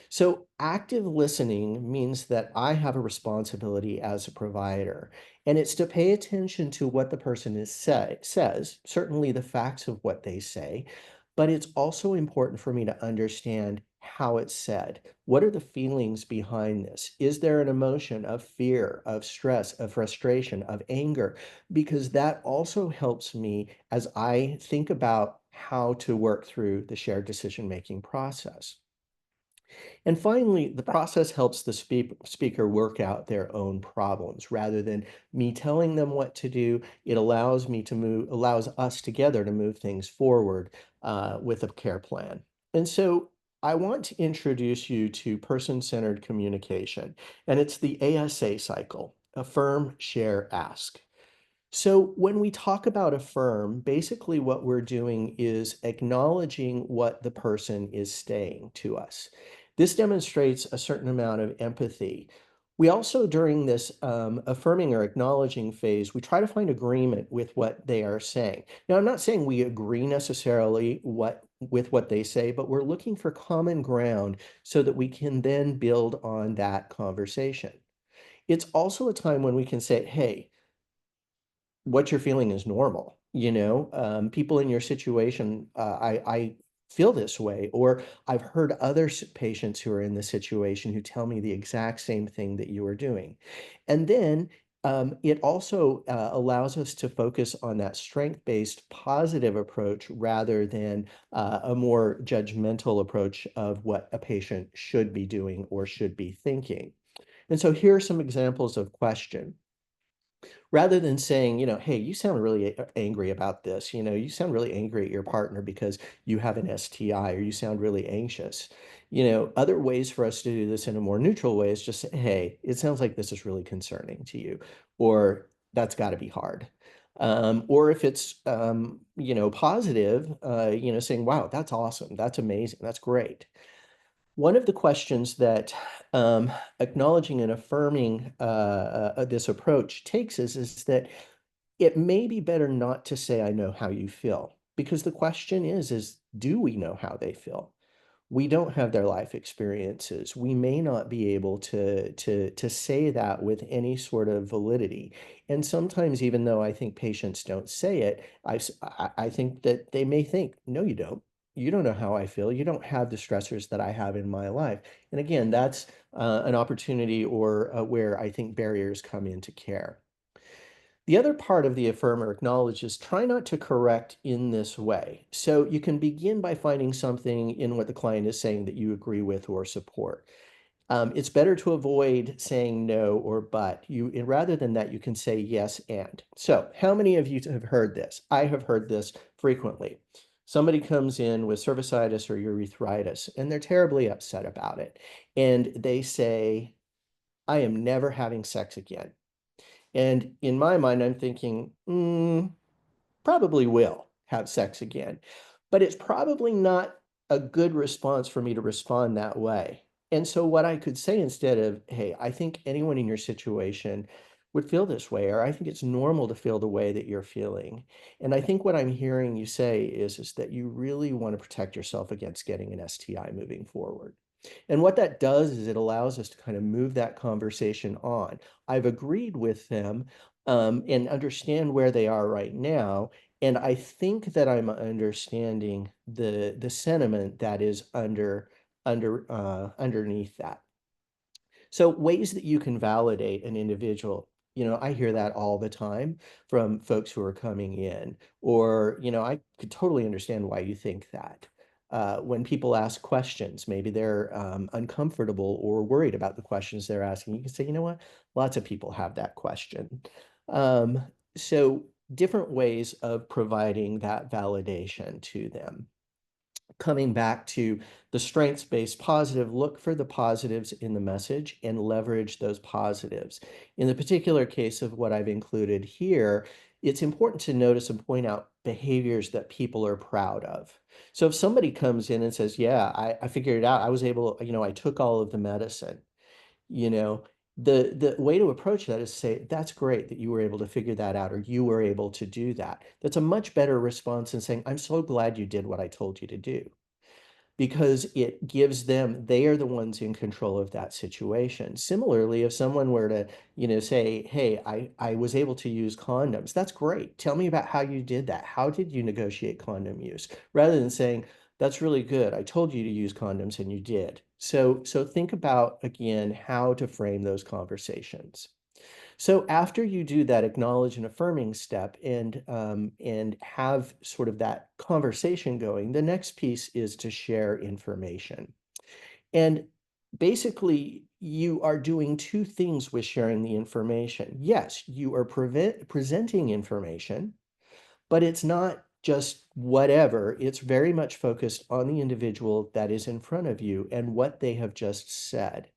So, active listening means that I have a responsibility as a provider, and it's to pay attention to what the person says, certainly the facts of what they say, but it's also important for me to understand how it's said. What are the feelings behind this? Is there an emotion of fear, of stress, of frustration, of anger? Because that also helps me as I think about how to work through the shared decision making process. And finally, the process helps the speaker work out their own problems rather than me telling them what to do. It allows us together to move things forward with a care plan. And so I want to introduce you to person-centered communication, and it's the ASA cycle: affirm, share, ask. So when we talk about affirm, basically what we're doing is acknowledging what the person is saying to us. This demonstrates a certain amount of empathy. We also, during this affirming or acknowledging phase, we try to find agreement with what they are saying. Now, I'm not saying we agree necessarily with what they say, but we're looking for common ground so that we can then build on that conversation. It's also a time when we can say, hey, what you're feeling is normal. People in your situation, I feel this way, or I've heard other patients who are in this situation who tell me the exact same thing that you are doing. And then it also allows us to focus on that strength-based positive approach rather than a more judgmental approach of what a patient should be doing or should be thinking. And so here are some examples of question. Rather than saying, "Hey, you sound really angry about this. You sound really angry at your partner because you have an STI, or you sound really anxious." Other ways for us to do this in a more neutral way is just say, "Hey, it sounds like this is really concerning to you," or "That's got to be hard." Or if it's, positive, saying, "Wow, that's awesome. That's amazing. That's great." One of the questions that acknowledging and affirming this approach takes is that it may be better not to say, "I know how you feel," because the question is, do we know how they feel? We don't have their life experiences. We may not be able to say that with any sort of validity. And sometimes, even though I think patients don't say it, I think that they may think, "No, you don't. You don't know how I feel. You don't have the stressors that I have in my life." And again, that's an opportunity or where I think barriers come into care. The other part of the affirm or acknowledge is try not to correct in this way. So you can begin by finding something in what the client is saying that you agree with or support. It's better to avoid saying no or but. And rather than that, you can say yes and. So, how many of you have heard this? I have heard this frequently. Somebody comes in with cervicitis or urethritis, and they're terribly upset about it. And they say, "I am never having sex again." And in my mind, I'm thinking, probably will have sex again. But it's probably not a good response for me to respond that way. And so, what I could say instead of, "Hey, I think anyone in your situation would feel this way," or "I think it's normal to feel the way that you're feeling." And I think what I'm hearing you say is that you really want to protect yourself against getting an STI moving forward. And what that does is it allows us to kind of move that conversation on. I've agreed with them and understand where they are right now. And I think that I'm understanding the sentiment that is underneath that. So ways that you can validate an individual, I hear that all the time from folks who are coming in, or, I could totally understand why you think that. When people ask questions, maybe they're uncomfortable or worried about the questions they're asking. You can say, "You know what? Lots of people have that question." Um, so different ways of providing that validation to them. Coming back to the strengths-based positive, look for the positives in the message and leverage those positives. In the particular case of what I've included here, it's important to notice and point out behaviors that people are proud of. So if somebody comes in and says, "Yeah, I figured it out. I was able, I took all of the medicine," you know, the way to approach that is say, "That's great that you were able to figure that out, or you were able to do that." That's a much better response than saying, "I'm so glad you did what I told you to do." Because it gives them, they are the ones in control of that situation. Similarly, if someone were to, say, "Hey, I was able to use condoms," that's great. Tell me about how you did that. How did you negotiate condom use? Rather than saying, "That's really good. I told you to use condoms and you did." So think about again how to frame those conversations. So after you do that acknowledge and affirming step and have sort of that conversation going, the next piece is to share information. And basically, you are doing two things with sharing the information. Yes, you are presenting information, but it's not just whatever. It's very much focused on the individual that is in front of you and what they have just said.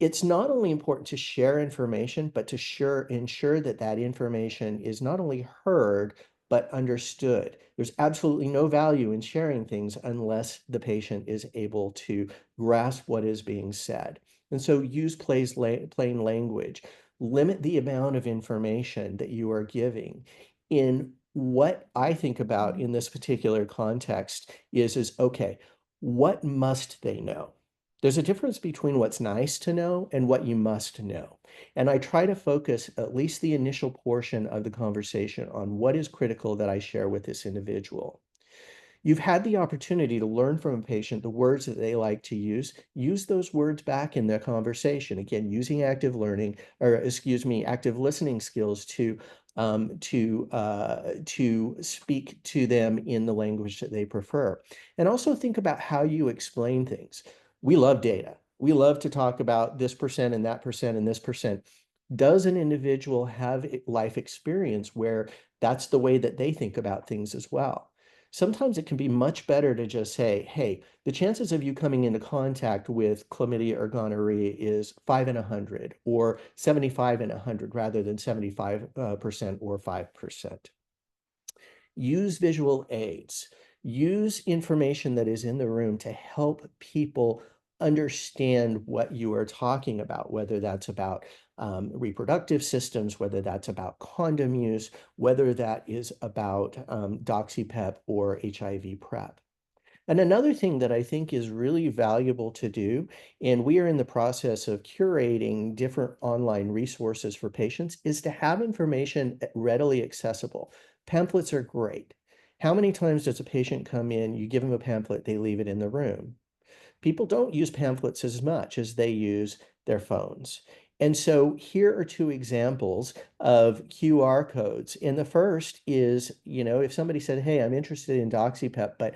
It's not only important to share information, but to ensure that that information is not only heard, but understood. There's absolutely no value in sharing things unless the patient is able to grasp what is being said. And so use plain language. Limit the amount of information that you are giving. In what I think about in this particular context is okay, what must they know? There's a difference between what's nice to know and what you must know. And I try to focus at least the initial portion of the conversation on what is critical that I share with this individual. You've had the opportunity to learn from a patient the words that they like to use. Use those words back in their conversation. Again, using active learning, or excuse me, active listening skills to speak to them in the language that they prefer. And also think about how you explain things. We love data. We love to talk about this percent and that percent and this percent. Does an individual have life experience where that's the way that they think about things as well? Sometimes it can be much better to just say, hey, the chances of you coming into contact with chlamydia or gonorrhea is 5 in 100 or 75 in 100 rather than 75% or 5%. Use visual aids. Use information that is in the room to help people understand what you are talking about, whether that's about reproductive systems, whether that's about condom use, whether that is about DoxyPEP or HIV PrEP. And another thing that I think is really valuable to do, and we are in the process of curating different online resources for patients, is to have information readily accessible. Pamphlets are great. How many times does a patient come in, you give them a pamphlet, they leave it in the room? People don't use pamphlets as much as they use their phones. And so here are two examples of QR codes. And the first is, if somebody said, hey, I'm interested in DoxyPEP, but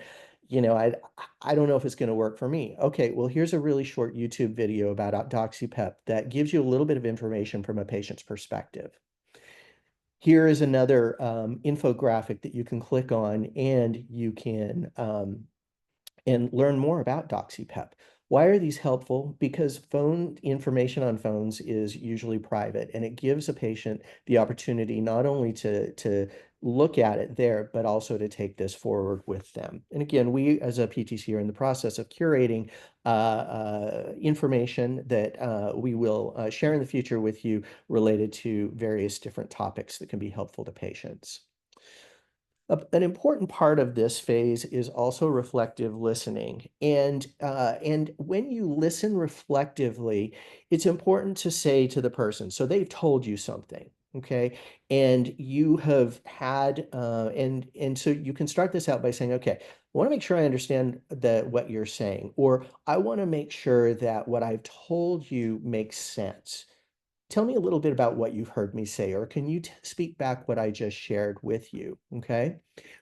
I don't know if it's going to work for me. Okay, well, here's a really short YouTube video about DoxyPEP that gives you a little bit of information from a patient's perspective. Here is another infographic that you can click on, and you can and learn more about DoxyPEP. Why are these helpful? Because phone information on phones is usually private, and it gives a patient the opportunity not only to look at it there, but also to take this forward with them. And again, we as a PTC are in the process of curating information that we will share in the future with you related to various different topics that can be helpful to patients. An important part of this phase is also reflective listening. And when you listen reflectively, it's important to say to the person, so they've told you something, okay? And you have had, and so you can start this out by saying, okay, I want to make sure I understand what you're saying, or I want to make sure that what I've told you makes sense. Tell me a little bit about what you've heard me say, or can you speak back what I just shared with you, okay?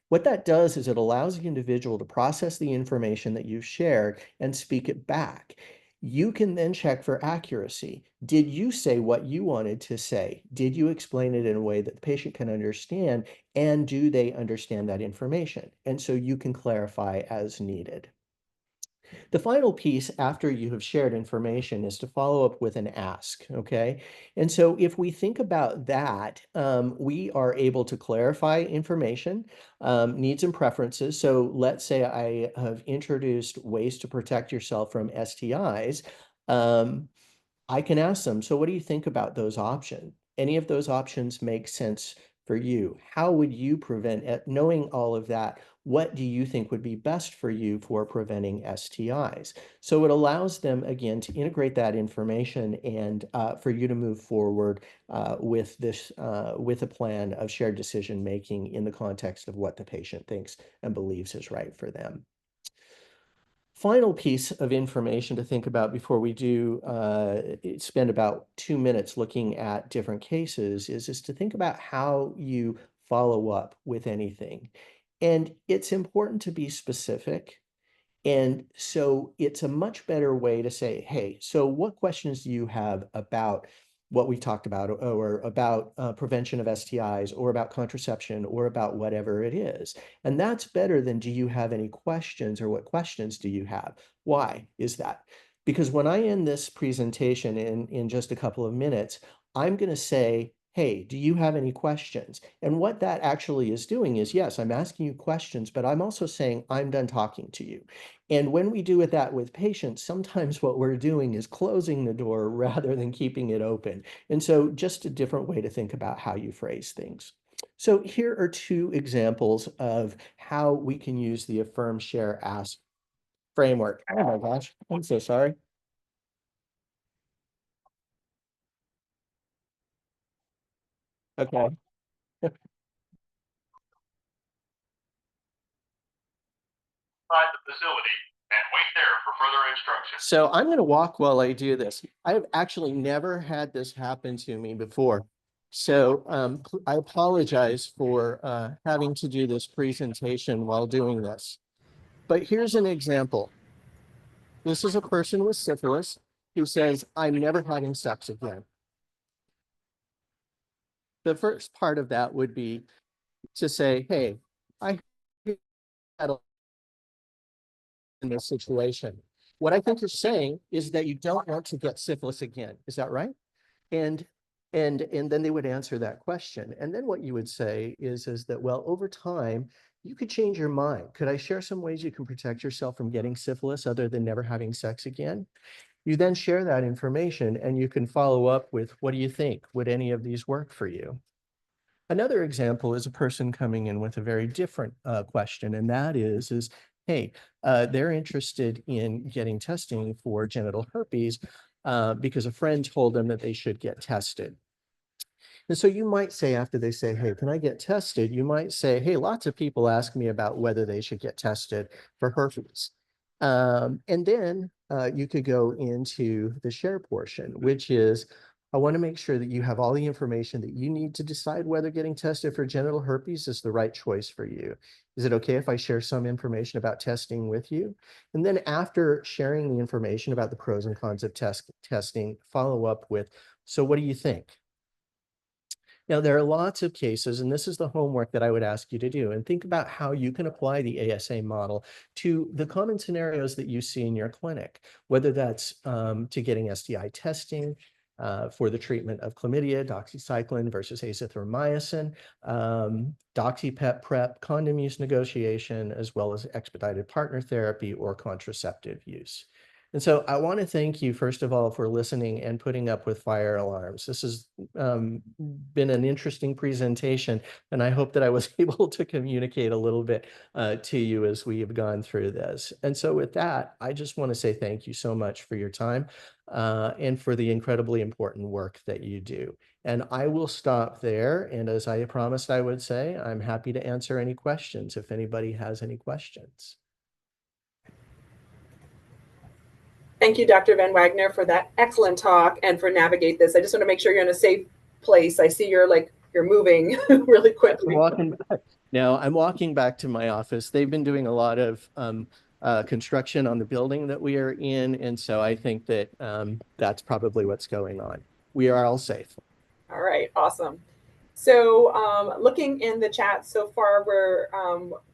What that does is it allows the individual to process the information that you've shared and speak it back. You can then check for accuracy. Did you say what you wanted to say? Did you explain it in a way that the patient can understand? And do they understand that information? And so you can clarify as needed. The final piece after you have shared information is to follow up with an ask, okay? And so if we think about that, we are able to clarify information, needs and preferences. So let's say I have introduced ways to protect yourself from STIs. I can ask them, so what do you think about those options? Any of those options make sense for you? How would you prevent it? Knowing all of that, what do you think would be best for you for preventing STIs? So it allows them, again, to integrate that information and for you to move forward with a plan of shared decision making in the context of what the patient thinks and believes is right for them. Final piece of information to think about before we do spend about 2 minutes looking at different cases is to think about how you follow up with anything. And it's important to be specific. And so it's a much better way to say, hey, so what questions do you have about what we talked about, or about prevention of STIs, or about contraception, or about whatever it is? And that's better than, do you have any questions, or what questions do you have? Why is that? Because when I end this presentation in just a couple of minutes, I'm going to say, hey, do you have any questions? And what that actually is doing is, yes, I'm asking you questions, but I'm also saying I'm done talking to you. And when we do that with patients, sometimes what we're doing is closing the door rather than keeping it open. And so just a different way to think about how you phrase things. So here are two examples of how we can use the affirm, share, ask framework. Oh my gosh, I'm so sorry. Okay. Inside the facility and wait there for further instructions. So I'm going to walk while I do this. I've actually never had this happen to me before. So I apologize for having to do this presentation while doing this. But here's an example. This is a person with syphilis who says, I'm never having sex again. The first part of that would be to say, hey, I had in this situation. What I think you're saying is that you don't want to get syphilis again. Is that right? And then they would answer that question. And then what you would say is that, well, over time, you could change your mind. Could I share some ways you can protect yourself from getting syphilis other than never having sex again? You then share that information and you can follow up with, what do you think? Would any of these work for you? Another example is a person coming in with a very different question, and that is, hey, they're interested in getting testing for genital herpes because a friend told them that they should get tested. And so you might say, after they say, hey, can I get tested? You might say, hey, lots of people ask me about whether they should get tested for herpes. And then you could go into the share portion, which is, I want to make sure that you have all the information that you need to decide whether getting tested for genital herpes is the right choice for you. Is it okay if I share some information about testing with you? And then after sharing the information about the pros and cons of testing, follow up with, so what do you think? Now, there are lots of cases, and this is the homework that I would ask you to do, and think about how you can apply the ASA model to the common scenarios that you see in your clinic, whether that's to getting STI testing for the treatment of chlamydia, doxycycline versus azithromycin, doxy-pep prep, condom use negotiation, as well as expedited partner therapy or contraceptive use. And so I want to thank you, first of all, for listening and putting up with fire alarms. This has been an interesting presentation, and I hope that I was able to communicate a little bit to you as we have gone through this. And so with that, I just want to say thank you so much for your time and for the incredibly important work that you do. And I will stop there. And as I promised I would say, I'm happy to answer any questions if anybody has any questions. Thank you, Dr. Van Wagner, for that excellent talk and for navigate this. I just want to make sure you're in a safe place. I see you're moving really quickly. I'm walking back to my office. They've been doing a lot of construction on the building that we are in. And so I think that that's probably what's going on. We are all safe. All right, awesome. So looking in the chat so far, we're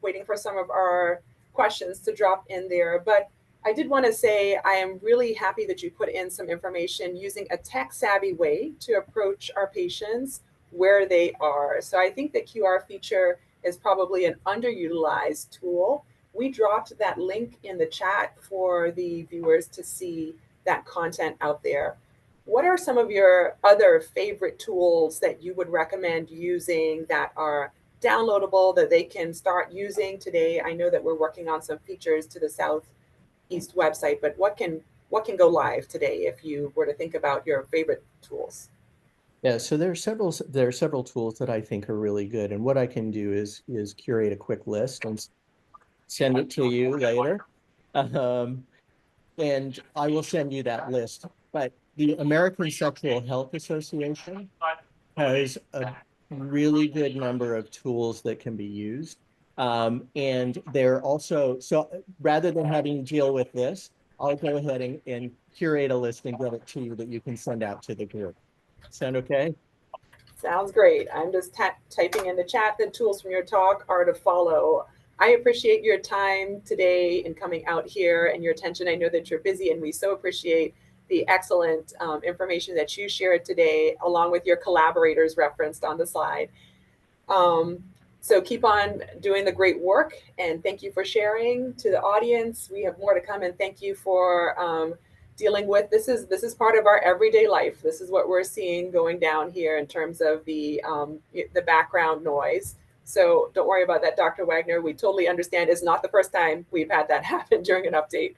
waiting for some of our questions to drop in there. But I did want to say I am really happy that you put in some information using a tech-savvy way to approach our patients where they are. So I think the QR feature is probably an underutilized tool. We dropped that link in the chat for the viewers to see that content out there. What are some of your other favorite tools that you would recommend using that are downloadable that they can start using today? I know that we're working on some features to the Southeast website, but what can go live today if you were to think about your favorite tools? Yeah, so there are several tools that I think are really good, and what I can do is curate a quick list and send it to you later, and I will send you that list. But the American Sexual Health Association has a really good number of tools that can be used, and they're also, so rather than having to deal with this, I'll go ahead and curate a list and get it to you that you can send out to the group. Sound okay? Sounds great. I'm just typing in the chat. The tools from your talk are to follow. I appreciate your time today in coming out here and your attention. I know that you're busy, and we so appreciate the excellent information that you shared today, along with your collaborators referenced on the slide. So keep on doing the great work, and thank you for sharing to the audience. We have more to come, and thank you for dealing with this is part of our everyday life. This is what we're seeing going down here in terms of the background noise. So don't worry about that, Dr. Wagner. We totally understand. It's not the first time we've had that happen during an update.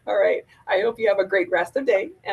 All right. I hope you have a great rest of the day.